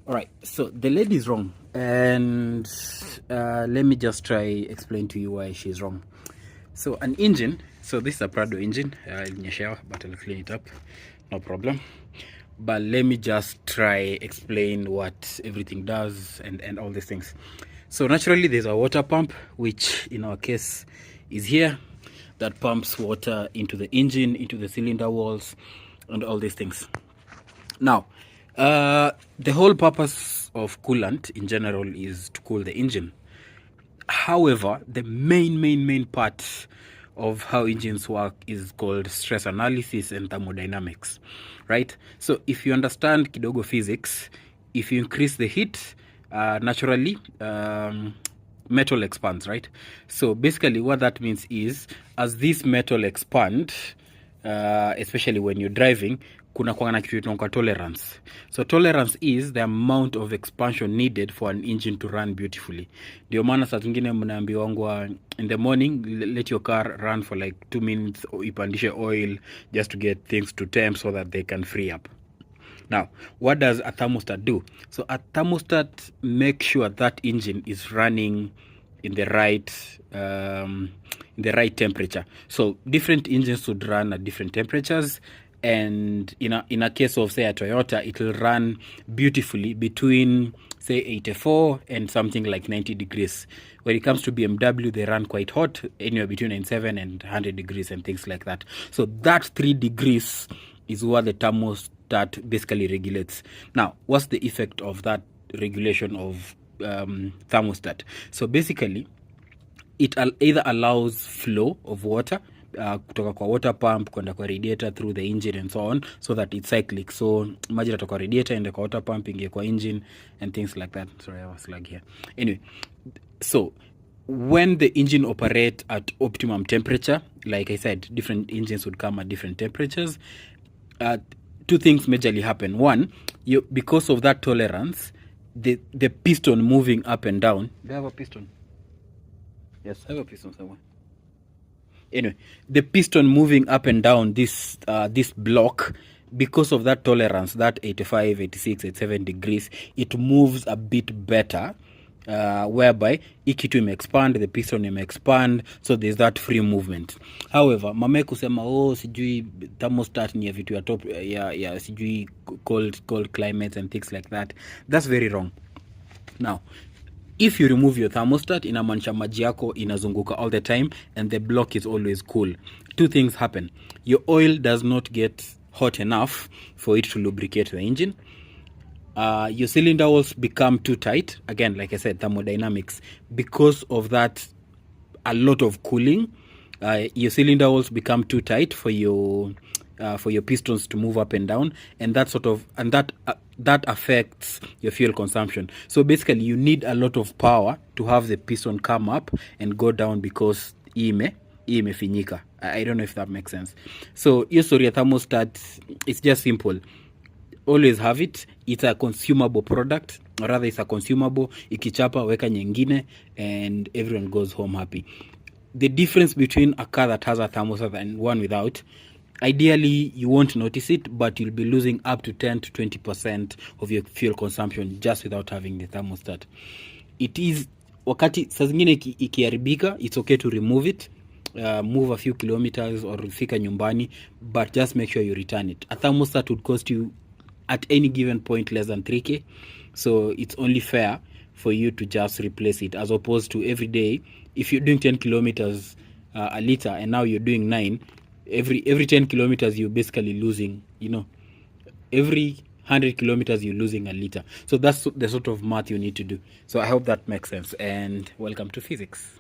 All right, so the lady is wrong, and let me just try explain to you why she's wrong. So an engine, so this is a Prado engine in your shower, but I'll clean it up, no problem. But let me just try explain what everything does and all these things. So naturally there's a water pump, which in our case is here, that pumps water into the engine, into the cylinder walls, and all these things. Now, the whole purpose of coolant in general is to cool the engine. However, the main part of how engines work is called stress analysis and thermodynamics, right? So if you understand kidogo physics, if you increase the heat, naturally, metal expands, right? So basically what that means is, as this metal expand, especially when you're driving, kuna kuwa na kitu inaitwa tolerance. So tolerance is the amount of expansion needed for an engine to run beautifully. Ndio maana saa zingine mnaambiwangwa in the morning, let your car run for like 2 minutes, ipandishe oil just to get things to temp so that they can free up. Now, what does a thermostat do? So a thermostat makes sure that engine is running in the right temperature. So different engines would run at different temperatures, and in a case of, say, a Toyota, it will run beautifully between, say, 84 and something like 90 degrees. When it comes to BMW, they run quite hot, anywhere between 97 and 100 degrees and things like that. So that 3 degrees is what the thermostat basically regulates. Now, what's the effect of that regulation of thermostat? So basically, it either allows flow of water kutoka kwa water pump kwenda kwa radiator through the engine and so on, so that it's cyclic. So maji yatoka kwa radiator ende kwa water pump ingie kwa engine and things like that. Sorry, I was lag here. Anyway, so when the engine operates at optimum temperature, like I said, different engines would come at different temperatures. Two things majorly happen. One, because of that tolerance, the piston moving up and down. Do I have a piston? Yes, I have a piston somewhere. Anyway, the piston moving up and down this block, because of that tolerance, that 85, 86, 87 degrees, it moves a bit better, whereby ikitu may expand, the piston may expand, so there's that free movement. However, mame kusema sijui thermostat ni ya vitu ya top ya sijui cold climates and things like that, that's very wrong. Now, if you remove your thermostat, inamaanisha maji yako inazunguka all the time and the block is always cool. Two things happen. Your oil does not get hot enough for it to lubricate the engine. Your cylinder walls become too tight. Again, like I said, thermodynamics. Because of that, a lot of cooling, your cylinder walls become too tight for your pistons to move up and down, and that affects your fuel consumption. So basically, you need a lot of power to have the piston come up and go down, because imefinyika. I don't know if that makes sense. So your story thermostat, it's just simple. Always have it. It's a consumable product, or rather it's a consumable. Ikichapa weka nyingine and everyone goes home happy. The difference between a car that has a thermostat and one without, ideally you won't notice it, but you'll be losing up to 10 to 20% of your fuel consumption just without having the thermostat. It is, wakati saa zingine ikiharibika, it's okay to remove it, move a few kilometers or fika nyumbani, but just make sure you return it. A thermostat would cost you at any given point less than 3K, so it's only fair for you to just replace it, as opposed to every day. If you're doing 10 kilometers a liter and now you're doing 9, every 10 kilometers you're basically losing, every 100 kilometers you're losing a liter. So that's the sort of math you need to do. So I hope that makes sense, and welcome to physics.